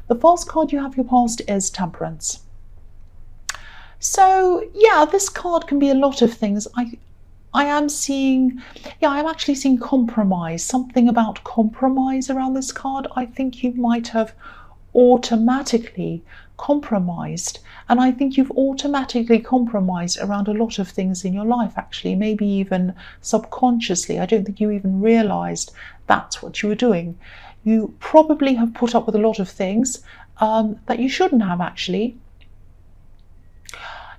The false card you have your past is Temperance. So yeah, this card can be a lot of things. I'm actually seeing compromise, something about compromise around this card. I think you might have automatically compromised, and I think you've automatically compromised around a lot of things in your life, actually, maybe even subconsciously. I don't think you even realized that's what you were doing. You probably have put up with a lot of things that you shouldn't have, actually.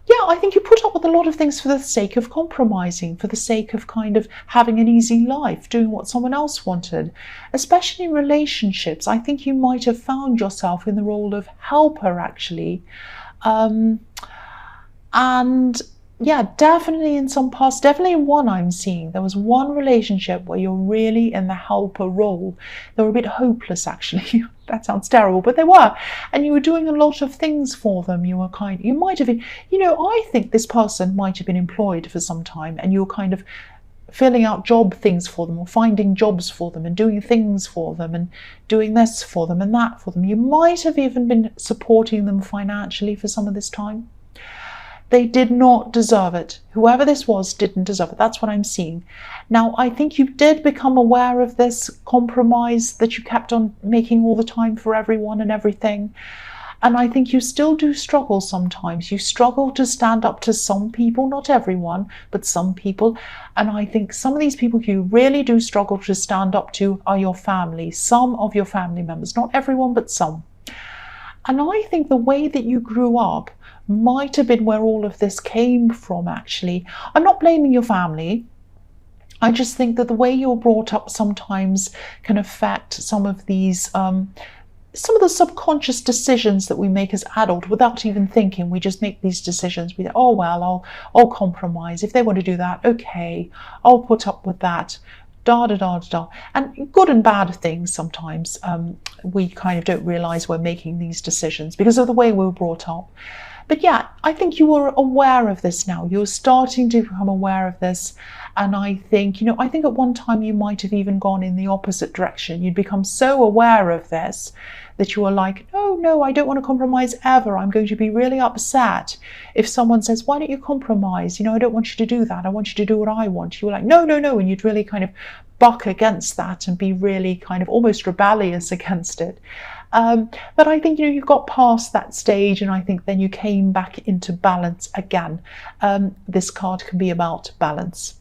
Yeah, I think you put up with a lot of things for the sake of compromising, for the sake of kind of having an easy life, doing what someone else wanted, especially in relationships. I think you might have found yourself in the role of helper, actually. And yeah, definitely in some past, definitely in one I'm seeing, there was one relationship where you're really in the helper role. They were a bit hopeless, actually. That sounds terrible, but they were. And you were doing a lot of things for them. You might have been, I think this person might have been employed for some time, and you were kind of filling out job things for them, or finding jobs for them, and doing things for them, and doing this for them and that for them. You might have even been supporting them financially for some of this time. They did not deserve it. Whoever this was didn't deserve it. That's what I'm seeing. Now, I think you did become aware of this compromise that you kept on making all the time for everyone and everything. And I think you still do struggle sometimes. You struggle to stand up to some people, not everyone, but some people. And I think some of these people you really do struggle to stand up to are your family, some of your family members, not everyone, but some. And I think the way that you grew up might have been where all of this came from, actually. I'm not blaming your family. I just think that the way you're brought up sometimes can affect some of these, some of the subconscious decisions that we make as adults without even thinking. We just make these decisions. We think, oh, well, I'll compromise. If they want to do that, okay, I'll put up with that. And good and bad things sometimes. We kind of don't realize we're making these decisions because of the way we were brought up. But yeah, I think you are aware of this now. You're starting to become aware of this. And I think, I think at one time you might have even gone in the opposite direction. You'd become so aware of this that you were like, no, I don't want to compromise ever. I'm going to be really upset if someone says, why don't you compromise? I don't want you to do that. I want you to do what I want. You were like, no. And you'd really kind of buck against that and be really kind of almost rebellious against it. But I think, you got past that stage, and I think then you came back into balance again. This card can be about balance.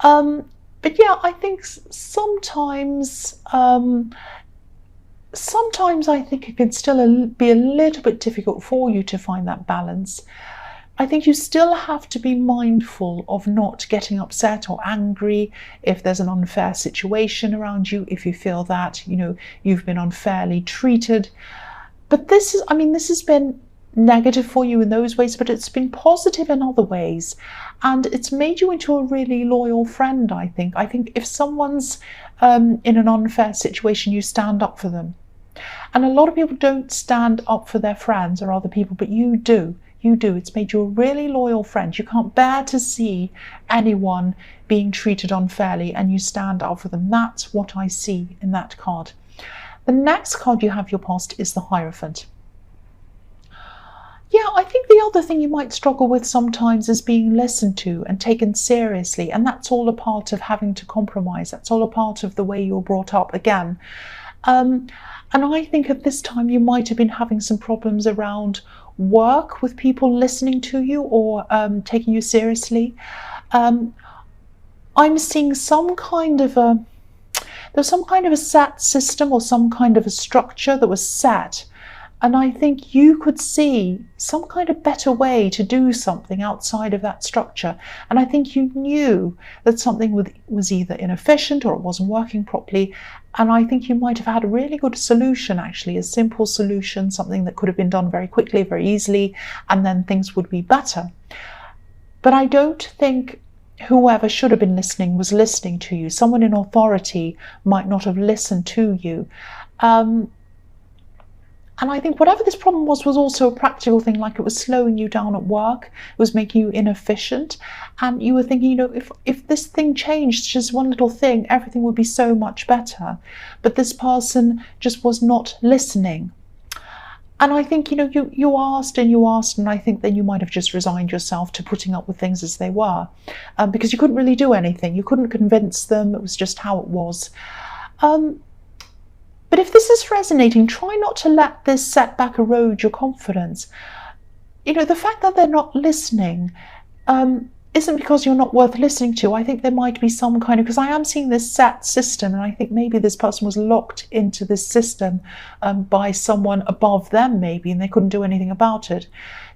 But yeah, I think sometimes I think it can still be a little bit difficult for you to find that balance. I think you still have to be mindful of not getting upset or angry if there's an unfair situation around you, if you feel that, you've been unfairly treated. But this has been negative for you in those ways, but it's been positive in other ways. And it's made you into a really loyal friend, I think. I think if someone's in an unfair situation, you stand up for them. And a lot of people don't stand up for their friends or other people, but you do. You do. It's made you a really loyal friend. You can't bear to see anyone being treated unfairly, and you stand up for them. That's what I see in that card. The next card you have your past is the Hierophant. Yeah, I think the other thing you might struggle with sometimes is being listened to and taken seriously. And that's all a part of having to compromise. That's all a part of the way you're brought up again. And I think at this time you might have been having some problems around work with people listening to you or taking you seriously. I'm seeing there's some kind of a set system or some kind of a structure that was set. And I think you could see some kind of better way to do something outside of that structure. And I think you knew that something was either inefficient or it wasn't working properly. And I think you might have had a really good solution, actually, a simple solution, something that could have been done very quickly, very easily, and then things would be better. But I don't think whoever should have been listening was listening to you. Someone in authority might not have listened to you. And I think whatever this problem was also a practical thing, like it was slowing you down at work, it was making you inefficient. And you were thinking, if this thing changed, just one little thing, everything would be so much better. But this person just was not listening. And I think, you asked and you asked, and I think then you might have just resigned yourself to putting up with things as they were, because you couldn't really do anything. You couldn't convince them. It was just how it was. But if this is resonating, try not to let this setback erode your confidence. The fact that they're not listening isn't because you're not worth listening to. I think there might be some kind of, because I am seeing this set system, and I think maybe this person was locked into this system by someone above them maybe, and they couldn't do anything about it.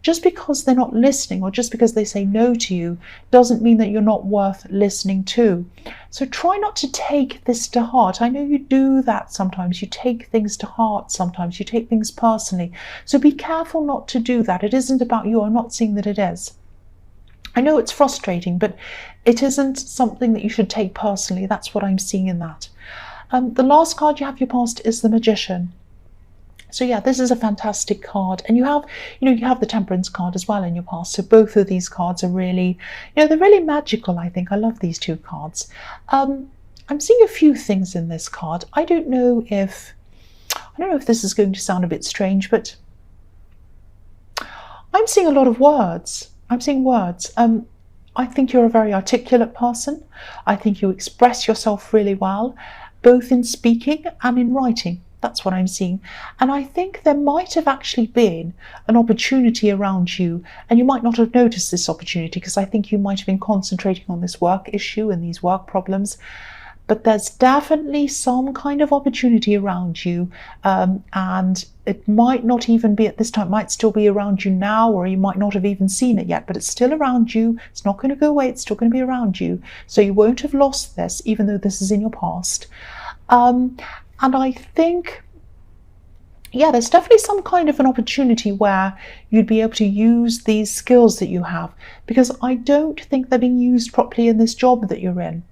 Just because they're not listening, or just because they say no to you, doesn't mean that you're not worth listening to. So try not to take this to heart. I know you do that sometimes. You take things to heart sometimes. You take things personally. So be careful not to do that. It isn't about you. I'm not saying that it is. I know it's frustrating, but it isn't something that you should take personally. That's what I'm seeing in that. The last card you have your past is the Magician. So yeah, this is a fantastic card, and you have the Temperance card as well in your past. So both of these cards are really, they're really magical. I think I love these two cards. I'm seeing a few things in this card. I don't know if this is going to sound a bit strange, but I'm seeing a lot of words. I'm seeing words. I think you're a very articulate person. I think you express yourself really well, both in speaking and in writing. That's what I'm seeing. And I think there might have actually been an opportunity around you, and you might not have noticed this opportunity because I think you might have been concentrating on this work issue and these work problems. But there's definitely some kind of opportunity around you, and it might not even be at this time. It might still be around you now, or you might not have even seen it yet, but it's still around you. It's not going to go away. It's still going to be around you. So you won't have lost this, even though this is in your past. And I think, there's definitely some kind of an opportunity where you'd be able to use these skills that you have, because I don't think they're being used properly in this job that you're in.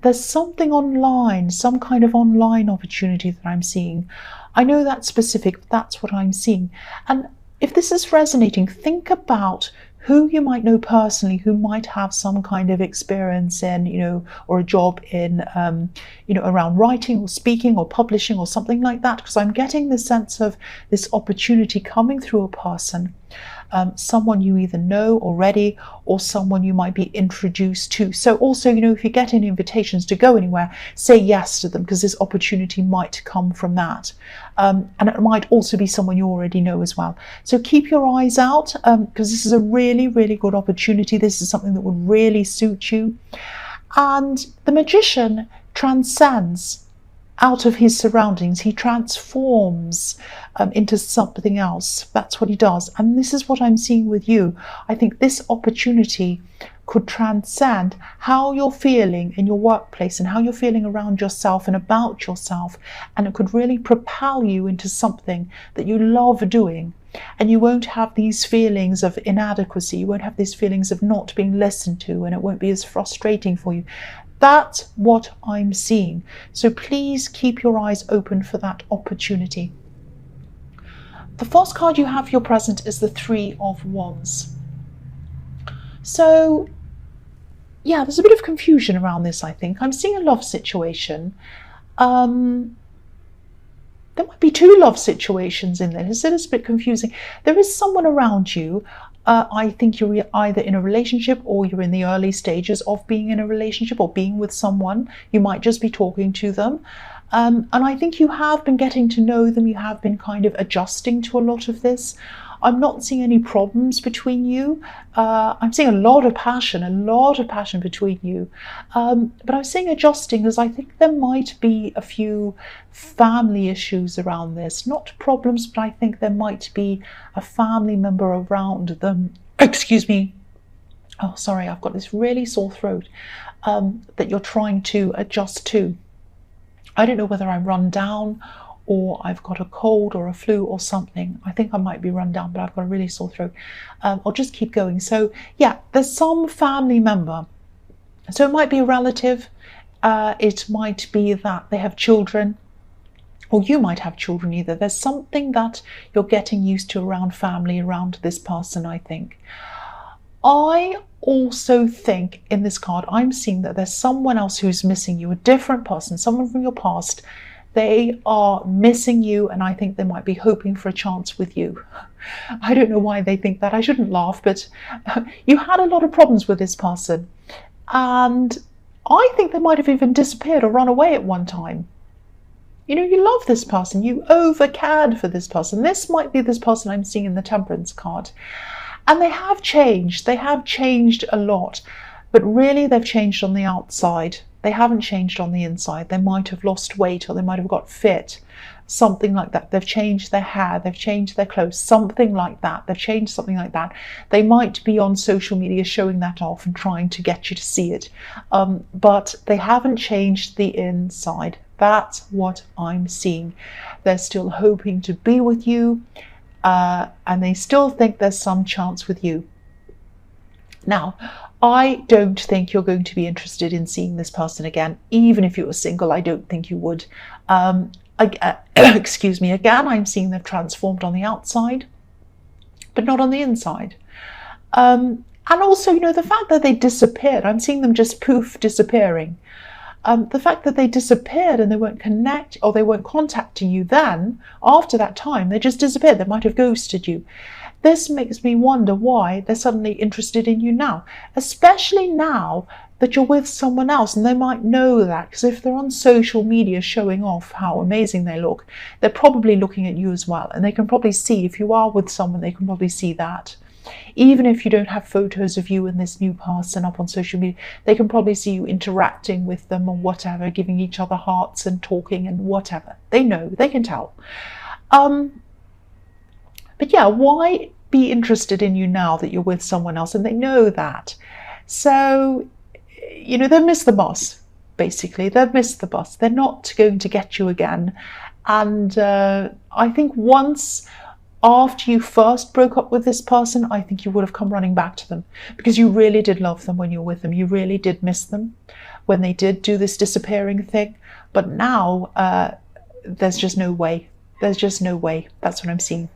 There's something online, some kind of online opportunity that I'm seeing. I know that's specific, but that's what I'm seeing. And if this is resonating, think about who you might know personally who might have some kind of experience in, or a job in, around writing or speaking or publishing or something like that, because I'm getting the sense of this opportunity coming through a person. Someone you either know already or someone you might be introduced to. So also, if you get any invitations to go anywhere, say yes to them, because this opportunity might come from that. And it might also be someone you already know as well. So keep your eyes out, because this is a really, really good opportunity. This is something that would really suit you. And the Magician transcends out of his surroundings. He transforms into something else. That's what he does. And this is what I'm seeing with you. I think this opportunity could transcend how you're feeling in your workplace and how you're feeling around yourself and about yourself. And it could really propel you into something that you love doing. And you won't have these feelings of inadequacy. You won't have these feelings of not being listened to, and it won't be as frustrating for you. That's what I'm seeing. So please keep your eyes open for that opportunity. The first card you have for your present is the Three of Wands. So, there's a bit of confusion around this, I think. I'm seeing a love situation. There might be two love situations in there. It's a bit confusing. There is someone around you. I think you're either in a relationship or you're in the early stages of being in a relationship or being with someone. You might just be talking to them. And I think you have been getting to know them. You have been kind of adjusting to a lot of this. I'm not seeing any problems between you. I'm seeing a lot of passion between you. But I'm seeing adjusting, because I think there might be a few family issues around this. Not problems, but I think there might be a family member around them. Excuse me. Oh, sorry, I've got this really sore throat that you're trying to adjust to. I don't know whether I'm run down or I've got a cold or a flu or something. I think I might be run down, but I've got a really sore throat. I'll just keep going. So there's some family member. So it might be a relative. It might be that they have children. or you might have children either. There's something that you're getting used to around family, around this person, I think. I also think in this card, I'm seeing that there's someone else who's missing you, a different person, someone from your past. They are missing you, and I think they might be hoping for a chance with you. I don't know why they think that. I shouldn't laugh, but you had a lot of problems with this person. And I think they might have even disappeared or run away at one time. You know, you love this person. You over-cared for this person. This might be this person I'm seeing in the Temperance card. And they have changed. They have changed a lot. But really, they've changed on the outside. They haven't changed on the inside. They might have lost weight, or they might have got fit. Something like that. They've changed their hair. They've changed their clothes. Something like that. They've changed something like that. They might be on social media showing that off and trying to get you to see it. But they haven't changed the inside. That's what I'm seeing. They're still hoping to be with you. And they still think there's some chance with you. Now, I don't think you're going to be interested in seeing this person again. Even if you were single, I don't think you would. Excuse me, again, I'm seeing they've transformed on the outside, but not on the inside. And also, you know, the fact that they disappeared, I'm seeing them just poof disappearing. The fact that they disappeared and they weren't they weren't contacting you then, after that time, they just disappeared. They might have ghosted you. This makes me wonder why they're suddenly interested in you now, especially now that you're with someone else, and they might know that, because if they're on social media showing off how amazing they look, they're probably looking at you as well, and they can probably see, if you are with someone, they can probably see that. Even if you don't have photos of you and this new person up on social media, they can probably see you interacting with them or whatever, giving each other hearts and talking and whatever. They know, they can tell. But yeah, why be interested in you now that you're with someone else? And they know that. So, you know, they've missed the bus, basically. They've missed the bus. They're not going to get you again. And I think once after you first broke up with this person, I think you would have come running back to them, because you really did love them when you were with them. You really did miss them when they did do this disappearing thing. But now there's just no way. There's just no way. That's what I'm seeing.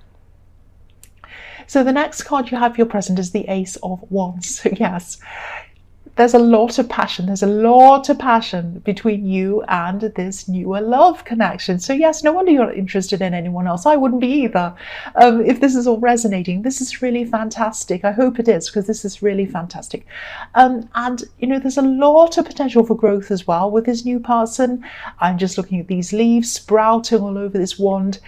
So the next card you have for your present is the Ace of Wands. So yes, there's a lot of passion. There's a lot of passion between you and this newer love connection. So yes, no wonder you're not interested in anyone else. I wouldn't be either. If this is all resonating, this is really fantastic. I hope it is, because this is really fantastic. And you know, there's a lot of potential for growth as well with this new person. I'm just looking at these leaves sprouting all over this wand.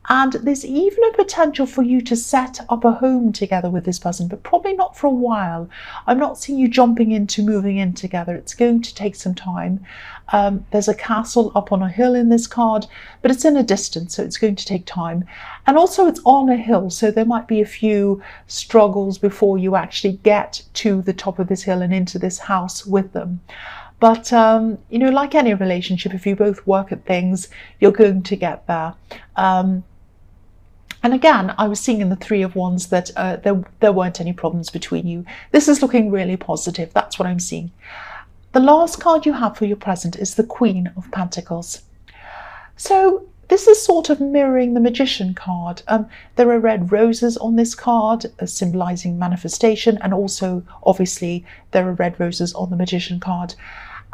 And there's even a potential for you to set up a home together with this person, but probably not for a while. I'm not seeing you jumping into moving in together. It's going to take some time. There's a castle up on a hill in this card, but it's in a distance, so it's going to take time. And also it's on a hill, so there might be a few struggles before you actually get to the top of this hill and into this house with them. But, you know, like any relationship, if you both work at things, you're going to get there. And again, I was seeing in the Three of Wands that there weren't any problems between you. This is looking really positive. That's what I'm seeing. The last card you have for your present is the Queen of Pentacles. So this is sort of mirroring the Magician card. There are red roses on this card, symbolizing manifestation, and also, obviously, there are red roses on the Magician card.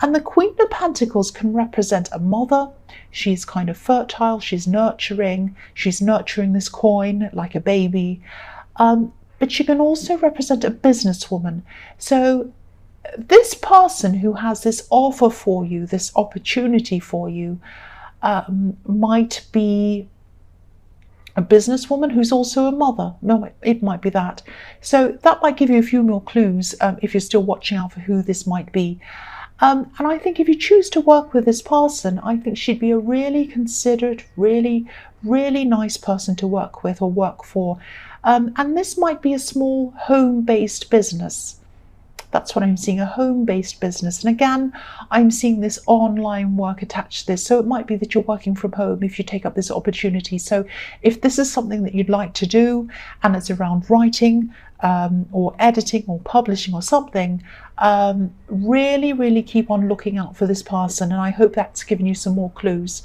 And the Queen of Pentacles can represent a mother. She's kind of fertile, she's nurturing this coin like a baby. But she can also represent a businesswoman. So this person who has this offer for you, this opportunity for you, might be a businesswoman who's also a mother. No, it might be that. So that might give you a few more clues if you're still watching out for who this might be. And I think if you choose to work with this person, I think she'd be a really considerate, really, really nice person to work with or work for. And this might be a small home-based business. That's what I'm seeing, a home-based business. And again, I'm seeing this online work attached to this. So it might be that you're working from home if you take up this opportunity. So if this is something that you'd like to do, and it's around writing or editing or publishing or something, really, really keep on looking out for this person. And I hope that's given you some more clues.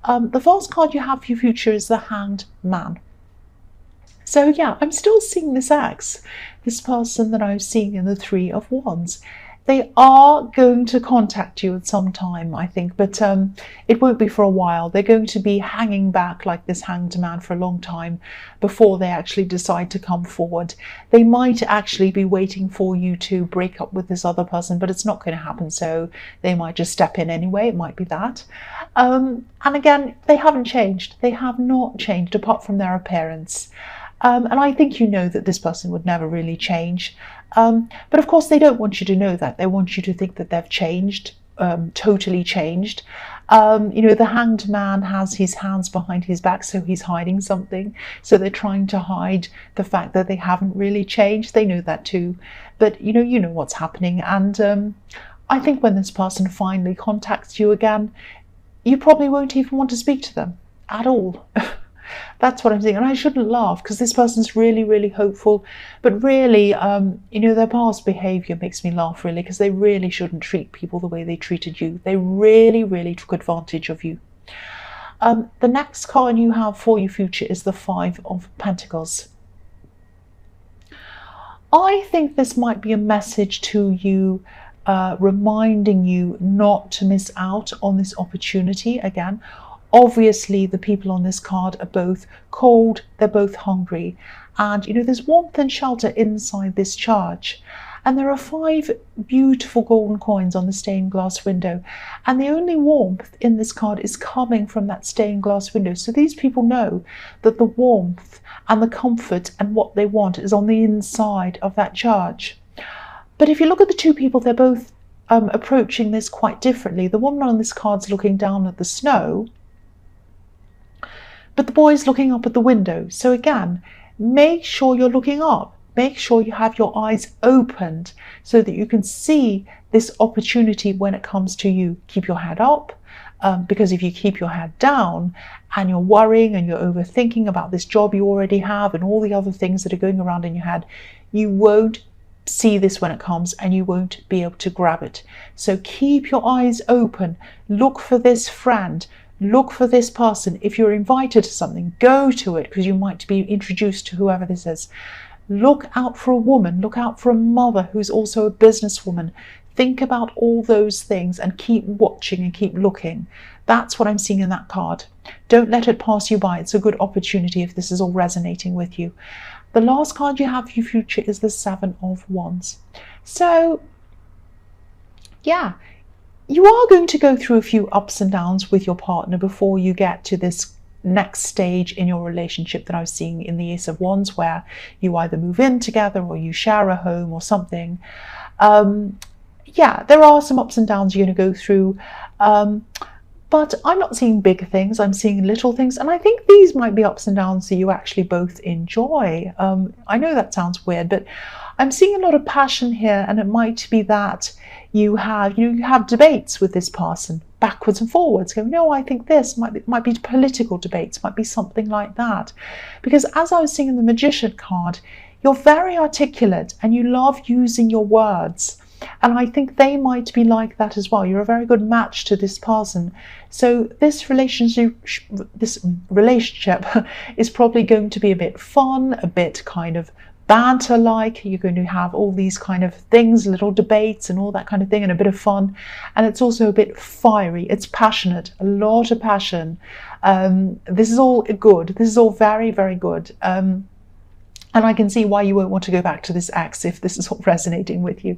The first card you have for your future is the Hanged Man. So yeah, I'm still seeing this ex, this person that I'm seeing in the Three of Wands. They are going to contact you at some time, I think, but it won't be for a while. They're going to be hanging back like this Hanged Man for a long time before they actually decide to come forward. They might actually be waiting for you to break up with this other person, but it's not going to happen, so they might just step in anyway. It might be that. And again, they haven't changed. They have not changed apart from their appearance. And I think you know that this person would never really change. But of course, they don't want you to know that. They want you to think that they've changed, totally changed. The Hanged Man has his hands behind his back, so he's hiding something. So they're trying to hide the fact that they haven't really changed. They know that too. But you know what's happening. And I think when this person finally contacts you again, you probably won't even want to speak to them at all. That's what I'm saying. And I shouldn't laugh because this person's really, really hopeful. But really, their past behaviour makes me laugh, really, because they really shouldn't treat people the way they treated you. They really, really took advantage of you. The next card you have for your future is the Five of Pentacles. I think this might be a message to you, reminding you not to miss out on this opportunity again. Obviously, the people on this card are both cold, they're both hungry, and there's warmth and shelter inside this charge. And there are 5 beautiful golden coins on the stained glass window, and the only warmth in this card is coming from that stained glass window. So these people know that the warmth and the comfort and what they want is on the inside of that charge. But if you look at the two people, they're both approaching this quite differently. The woman on this card's looking down at the snow, but the boy's looking up at the window. So again, make sure you're looking up. Make sure you have your eyes opened so that you can see this opportunity when it comes to you. Keep your head up, because if you keep your head down and you're worrying and you're overthinking about this job you already have and all the other things that are going around in your head, you won't see this when it comes and you won't be able to grab it. So keep your eyes open. Look for this friend. Look for this person. If you're invited to something, go to it because you might be introduced to whoever this is. Look out for a woman. Look out for a mother who's also a businesswoman. Think about all those things and keep watching and keep looking. That's what I'm seeing in that card. Don't let it pass you by. It's a good opportunity if this is all resonating with you. The last card you have for your future is the Seven of Wands. So, yeah. You are going to go through a few ups and downs with your partner before you get to this next stage in your relationship that I was seeing in the Ace of Wands, where you either move in together or you share a home or something. Yeah, there are some ups and downs you're going to go through, but I'm not seeing big things. I'm seeing little things, and I think these might be ups and downs that you actually both enjoy. I know that sounds weird, but I'm seeing a lot of passion here, and it might be that you have debates with this person backwards and forwards, going, no, I think this might be political debates, might be something like that. Because as I was seeing in the Magician card, you're very articulate and you love using your words. And I think they might be like that as well. You're a very good match to this person. So this relationship is probably going to be a bit fun, a bit kind of banter-like. You're going to have all these kind of things, little debates and all that kind of thing, and a bit of fun. And it's also a bit fiery. It's passionate, a lot of passion. This is all good. This is all very, very good. And I can see why you won't want to go back to this ex if this is all resonating with you.